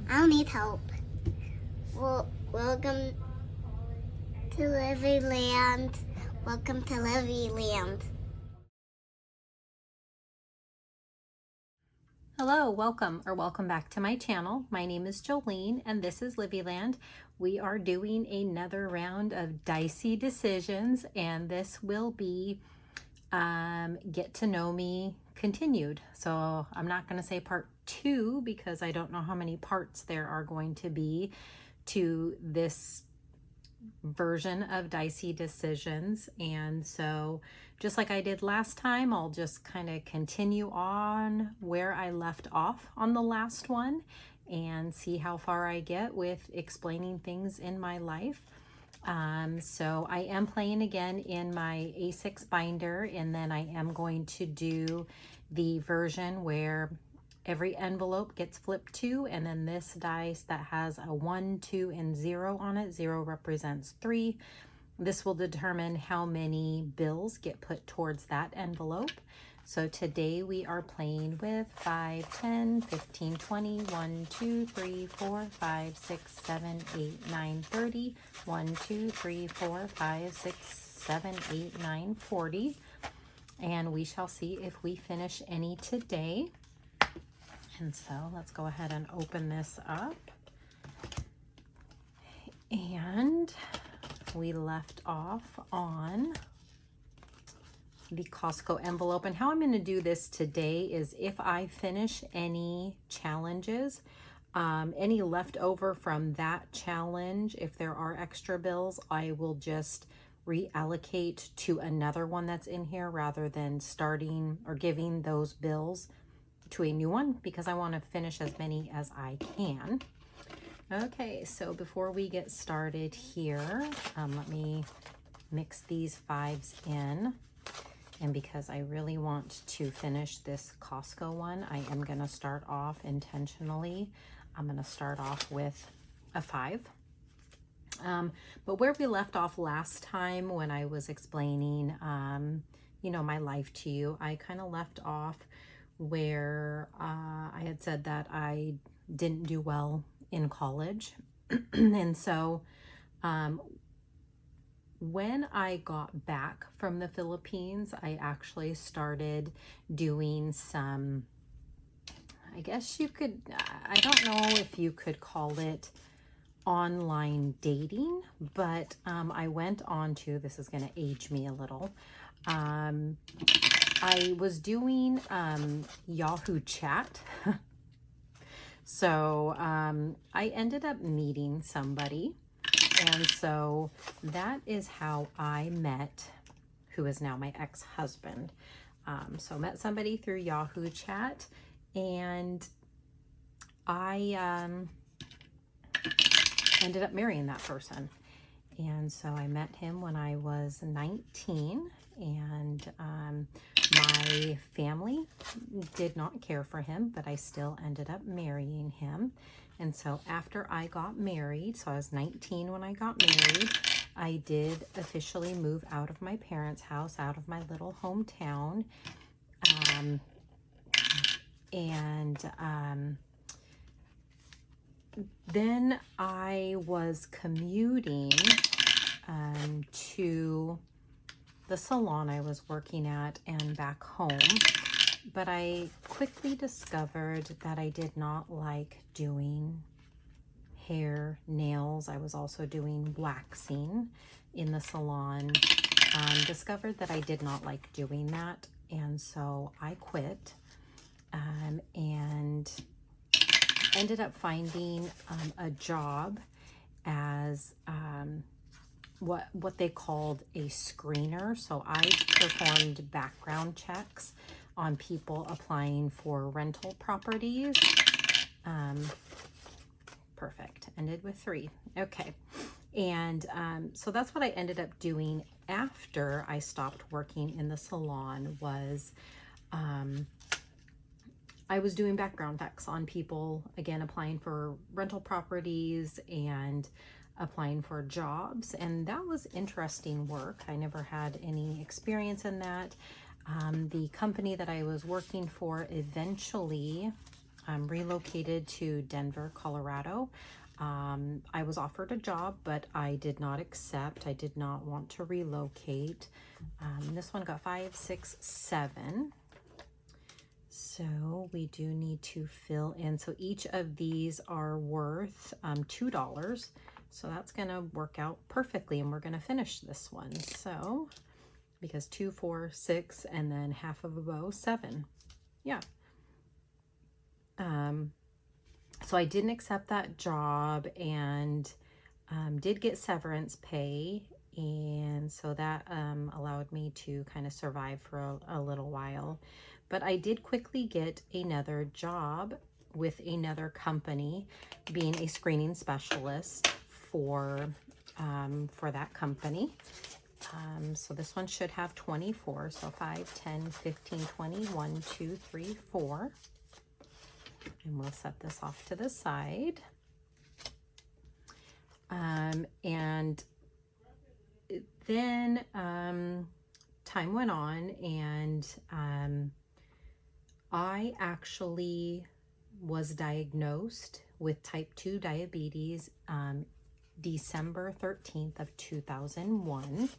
I'll need help. Well, welcome to Livy Land. Welcome to Livy Land. Hello, welcome back to my channel. My name is Jolene and this is Livyland. We are doing another round of Dicey decisions, and this will be get to know me continued. So I'm not going to say part 2 because I don't know how many parts there are going to be to this version of Dicey decisions. And so just like I did last time, I'll just kind of continue on where I left off on the last one and see how far I get with explaining things in my life. So I am playing again in my A6 binder, and then I am going to do the version where every envelope gets flipped to, and then this dice that has a 1, 2, and 0 on it. 0 represents 3. This will determine how many bills get put towards that envelope. So today we are playing with 5, 10, 15, 20, 1, 2, 3, 4, 5, 6, 7, 8, 9, 30, 1, 2, 3, 4, 5, 6, 7, 8, 9, 40. And we shall see if we finish any today. And so let's go ahead and open this up. And we left off on the Costco envelope. And how I'm going to do this today is if I finish any challenges, any leftover from that challenge, if there are extra bills, I will just reallocate to another one that's in here rather than starting or giving those bills to a new one, because I want to finish as many as I can. Okay, so before we get started here, let me mix these 5s in. And because I really want to finish this Costco one, I am going to start off intentionally. I'm going to start off with a 5. But where we left off last time when I was explaining, my life to you, I kind of left off where I had said that I didn't do well in college. And so when I got back from the Philippines, I actually started doing some, I guess you could, I don't know if you could call it online dating, but I went on to, this is going to age me a little, I was doing Yahoo Chat. So I ended up meeting somebody, and so that is how I met who is now my ex-husband. So met somebody through Yahoo Chat, and I ended up marrying that person. And so I met him when I was 19, and my family did not care for him, but I still ended up marrying him. And so after I got married, so I was 19 when I got married, I did officially move out of my parents' house, out of my little hometown. Then I was commuting to the salon I was working at and back home, but I quickly discovered that I did not like doing hair, nails. I was also doing waxing in the salon. Discovered that I did not like doing that, and so I quit and ended up finding a job as what they called a screener. So I performed background checks on people applying for rental properties. Perfect. Ended with 3. Okay. And so that's what I ended up doing after I stopped working in the salon. Was I was doing background checks on people, again, applying for rental properties and applying for jobs. And that was interesting work. I never had any experience in that. The company that I was working for eventually relocated to Denver, Colorado. I was offered a job, but I did not accept. I did not want to relocate. This one got 5, 6, 7. So we do need to fill in. So each of these are worth $2. So that's going to work out perfectly, and we're going to finish this one. So because 2, 4, 6, and then half of a bow, 7. Yeah. So I didn't accept that job and did get severance pay. And so that allowed me to kind of survive for a little while. But I did quickly get another job with another company, being a screening specialist for that company. So this one should have 24. So 5, 10, 15, 20, 1, 2, 3, 4. And we'll set this off to the side. And then time went on, and I actually was diagnosed with type 2 diabetes December 13th of 2001.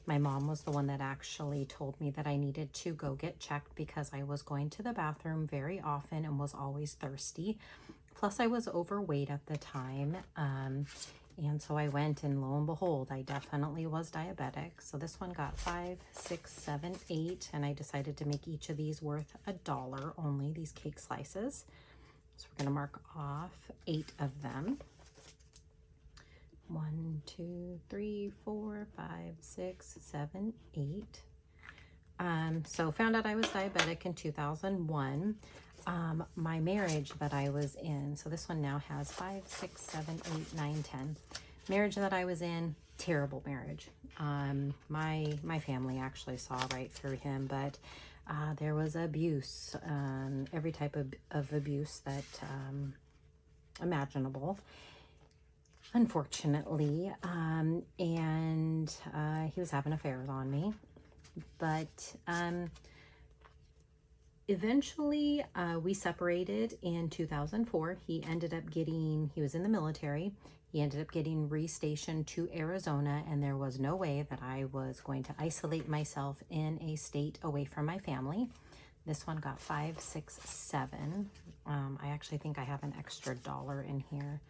My mom was the one that actually told me that I needed to go get checked because I was going to the bathroom very often and was always thirsty. Plus I was overweight at the time. And so I went, and lo and behold, I definitely was diabetic. So this one got 5, 6, 7, 8, and I decided to make each of these worth $1 only, these cake slices. So we're gonna mark off 8 of them. 1, 2, 3, 4, 5, 6, 7, 8. So found out I was diabetic in 2001. My marriage that I was in, so this one now has 5, 6, 7, 8, 9, 10. Marriage that I was in, terrible marriage. My family actually saw right through him, but there was abuse, every type of abuse that imaginable, unfortunately. And he was having affairs on me, but eventually we separated in 2004. He was in the military. He ended up getting restationed to Arizona, and there was no way that I was going to isolate myself in a state away from my family. This one got 5, 6, 7. I actually think I have an extra $1 in here.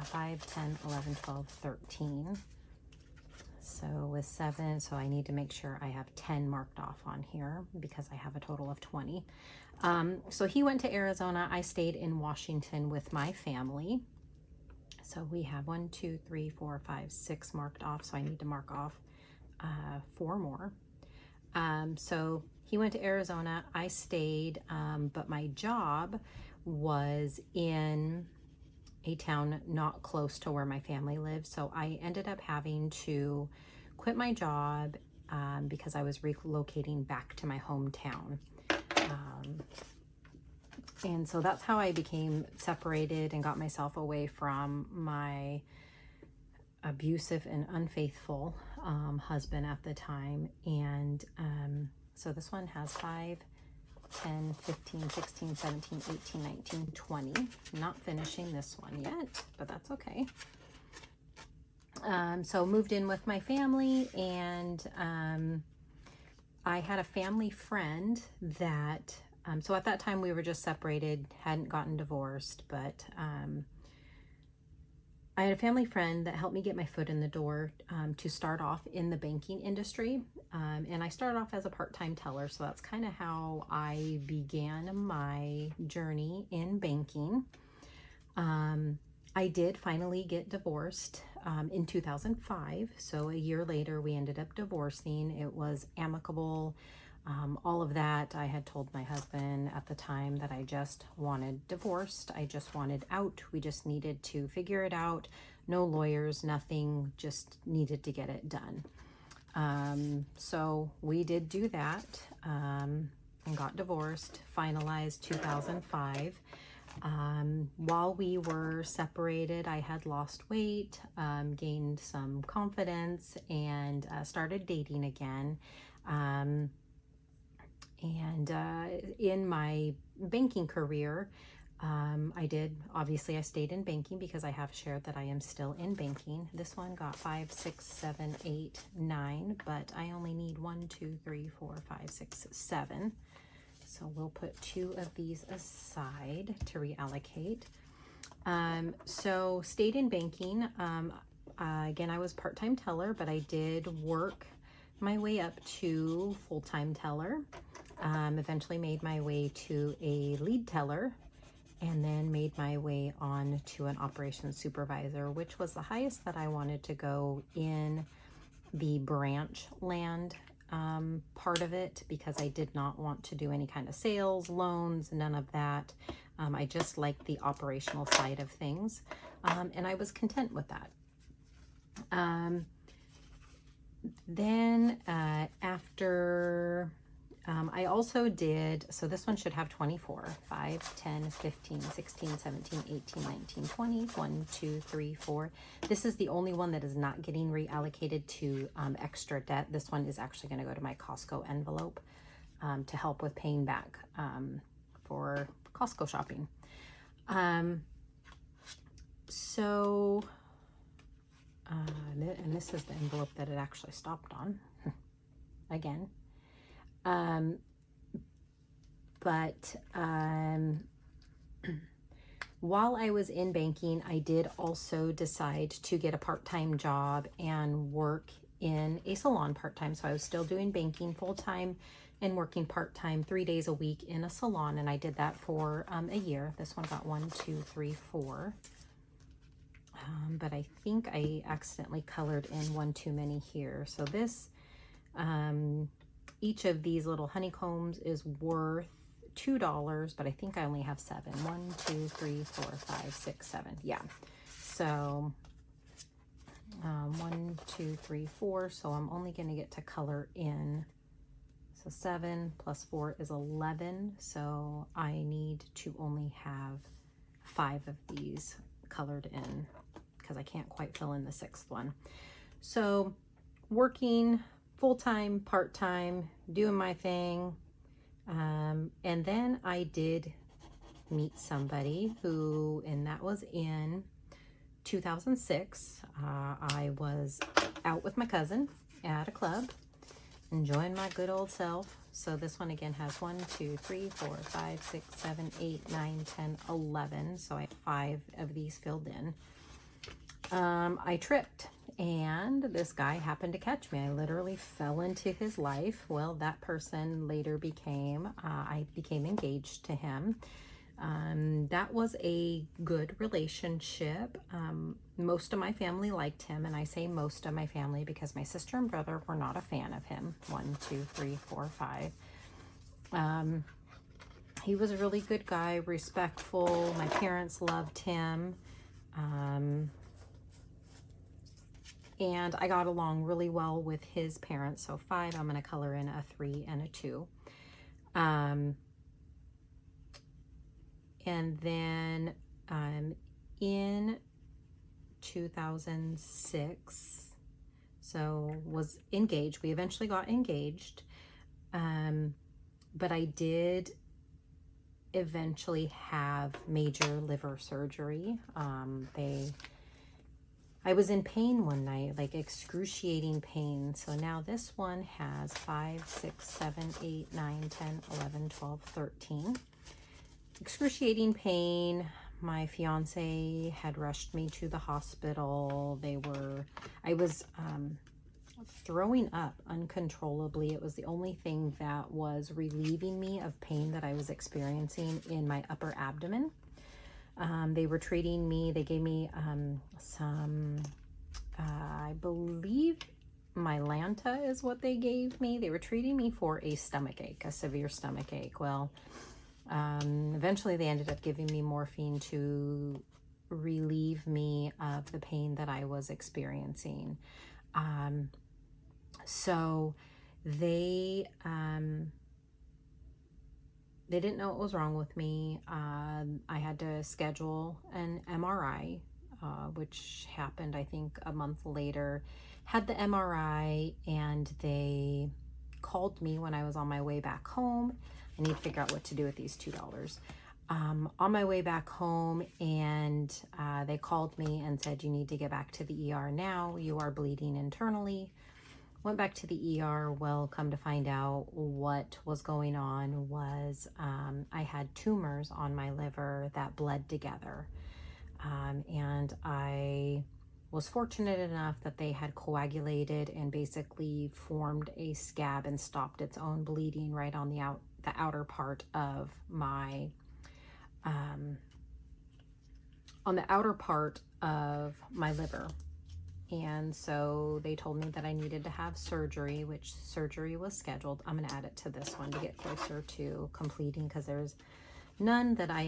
5, 10, 11, 12, 13. So with 7, so I need to make sure I have 10 marked off on here because I have a total of 20. So he went to Arizona. I stayed in Washington with my family. So we have 1, 2, 3, 4, 5, 6 marked off. So I need to mark off 4 more. So he went to Arizona. I stayed, but my job was in a town not close to where my family lives. So I ended up having to quit my job because I was relocating back to my hometown. And so that's how I became separated and got myself away from my abusive and unfaithful husband at the time. And so this one has 5, 10, 15, 16, 17, 18, 19, 20. Not finishing this one yet, but that's okay. So moved in with my family, and I had a family friend that, so at that time we were just separated, hadn't gotten divorced, but I had a family friend that helped me get my foot in the door to start off in the banking industry. And I started off as a part-time teller, so that's kind of how I began my journey in banking. I did finally get divorced in 2005. So a year later, we ended up divorcing. It was amicable. All of that. I had told my husband at the time that I just wanted divorced. I just wanted out. We just needed to figure it out. No lawyers, nothing, just needed to get it done. So we did do that and got divorced, finalized 2005. While we were separated, I had lost weight, gained some confidence, and started dating again. And in my banking career, Obviously I stayed in banking because I have shared that I am still in banking. This one got 5, 6, 7, 8, 9, but I only need 1, 2, 3, 4, 5, 6, 7. So we'll put 2 of these aside to reallocate. So stayed in banking. Again, I was part-time teller, but I did work my way up to full-time teller. Eventually made my way to a lead teller, and then made my way on to an operations supervisor, which was the highest that I wanted to go in the branch land part of it, because I did not want to do any kind of sales, loans, none of that. I just liked the operational side of things, and I was content with that. Then after I also did, so this one should have 24, 5, 10, 15, 16, 17, 18, 19, 20, 1, 2, 3, 4. This is the only one that is not getting reallocated to extra debt. This one is actually going to go to my Costco envelope to help with paying back for Costco shopping. And this is the envelope that it actually stopped on again. While I was in banking, I did also decide to get a part-time job and work in a salon part-time. So I was still doing banking full-time and working part-time 3 days a week in a salon. And I did that for a year. This one got 1, 2, 3, 4. But I think I accidentally colored in one too many here. So this, each of these little honeycombs is worth $2, but I think I only have 7. 1, 2, 3, 4, 5, 6, 7. Yeah. So 1, 2, 3, 4. So I'm only going to get to color in. So 7 plus 4 is 11. So I need to only have 5 of these colored in, because I can't quite fill in the 6th one. So working full-time, part-time, doing my thing. And then I did meet somebody who, and that was in 2006. I was out with my cousin at a club, enjoying my good old self. So this one again has 1, 2, 3, 4, 5, 6, 7, 8, 9, 10, 11. So I have 5 of these filled in. I tripped, and this guy happened to catch me. I literally fell into his life. Well, that person later I became engaged to him. That was a good relationship. Most of my family liked him, and I say most of my family because my sister and brother were not a fan of him. 1, 2, 3, 4, 5. He was a really good guy, respectful. My parents loved him. And I got along really well with his parents. So 5, I'm going to color in a 3 and a 2. And then in 2006, so was engaged. We eventually got engaged. But I did eventually have major liver surgery. I was in pain one night, like excruciating pain. So now this one has 5, 6, 7, 8, 9, 10, 11, 12, 13. Excruciating pain. My fiance had rushed me to the hospital. I was throwing up uncontrollably. It was the only thing that was relieving me of pain that I was experiencing in my upper abdomen. They were treating me. They gave me some, I believe Mylanta is what they gave me. They were treating me for a stomach ache, a severe stomach ache. Well, eventually they ended up giving me morphine to relieve me of the pain that I was experiencing. So they didn't know what was wrong with me. I had to schedule an MRI, which happened, I think, a month later. Had the MRI, and they called me when I was on my way back home. I need to figure out what to do with these $2. on my way back home, and they called me and said, you need to get back to the ER now. You are bleeding internally. Went back to the ER. Well, come to find out what was going on was I had tumors on my liver that bled together. And I was fortunate enough that they had coagulated and basically formed a scab and stopped its own bleeding right on the outer part of my liver. And so they told me that I needed to have surgery, which surgery was scheduled. I'm going to add it to this one to get closer to completing, because there's none that I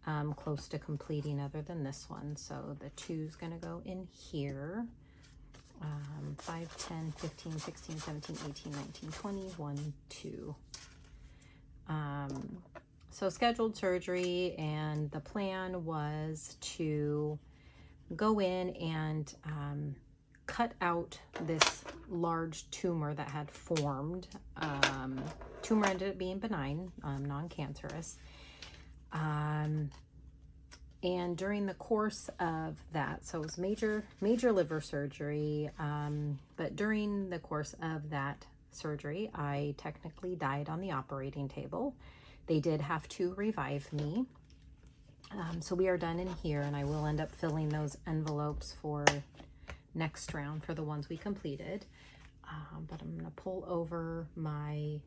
am close to completing other than this one. So the 2 is going to go in here. 5, 10, 15, 16, 17, 18, 19, 20, 1, 2. So scheduled surgery, and the plan was to go in and cut out this large tumor that had formed. Tumor ended up being benign, non-cancerous. And during the course of that, so it was major liver surgery, but during the course of that surgery, I technically died on the operating table. They did have to revive me. So we are done in here, and I will end up filling those envelopes for next round for the ones we completed. But I'm going to pull over my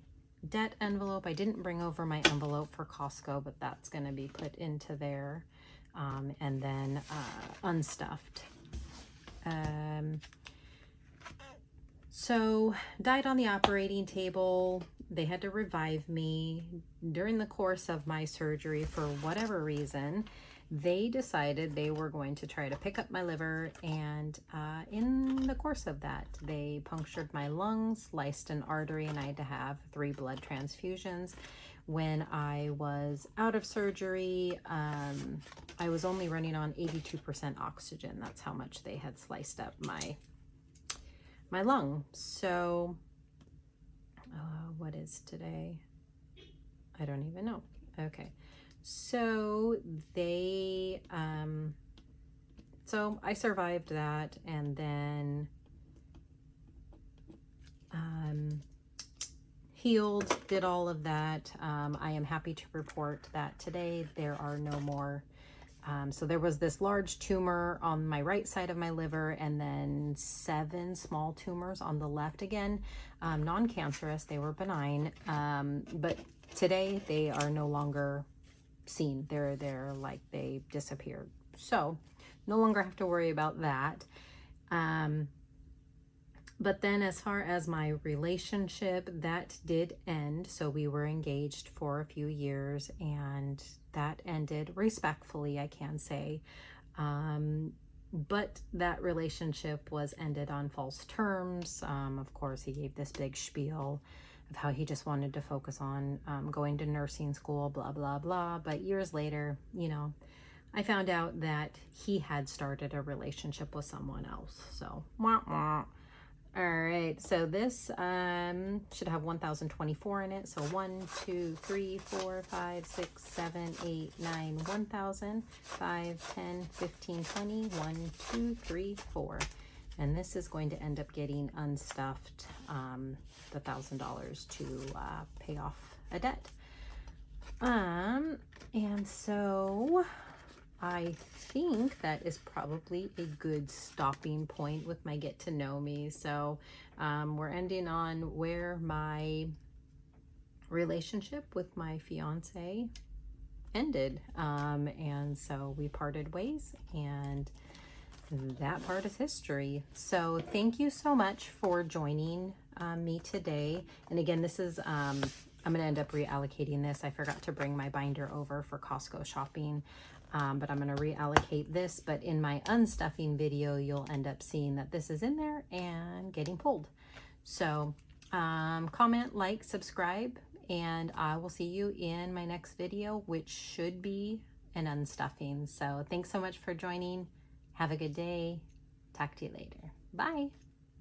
debt envelope. I didn't bring over my envelope for Costco, but that's going to be put into there. And then unstuffed. So died on the operating table. They had to revive me. During the course of my surgery, for whatever reason, they decided they were going to try to pick up my liver, and in the course of that, they punctured my lungs, sliced an artery, and I had to have 3 blood transfusions. When I was out of surgery, I was only running on 82% oxygen. That's how much they had sliced up my lung. So what is today? I don't even know. Okay. So they, so I survived that, and then healed, did all of that. I am happy to report that today there are no more. So there was this large tumor on my right side of my liver, and then 7 small tumors on the left. Again, non-cancerous, they were benign, but today they are no longer seen. They're like they disappeared. So no longer have to worry about that. But then as far as my relationship, that did end. So we were engaged for a few years, and that ended respectfully, I can say. But that relationship was ended on false terms. Of course, he gave this big spiel of how he just wanted to focus on going to nursing school, blah, blah, blah. But years later, you know, I found out that he had started a relationship with someone else. So, wah, wah. All right, so this should have 1,024 in it. So 1, 2, 3, 4, 5, 6, 7, 8, 9, 1,000, 5, 10, 15, 20, 1, 2, 3, 4. And this is going to end up getting unstuffed, the $1,000 to pay off a debt. And so I think that is probably a good stopping point with my get to know me. So we're ending on where my relationship with my fiance ended. And so we parted ways, and that part is history. So thank you so much for joining me today. And again, this is, I'm going to end up reallocating this. I forgot to bring my binder over for Costco shopping. But I'm going to reallocate this, but in my unstuffing video, you'll end up seeing that this is in there and getting pulled. So comment, like, subscribe, and I will see you in my next video, which should be an unstuffing. So thanks so much for joining. Have a good day. Talk to you later. Bye.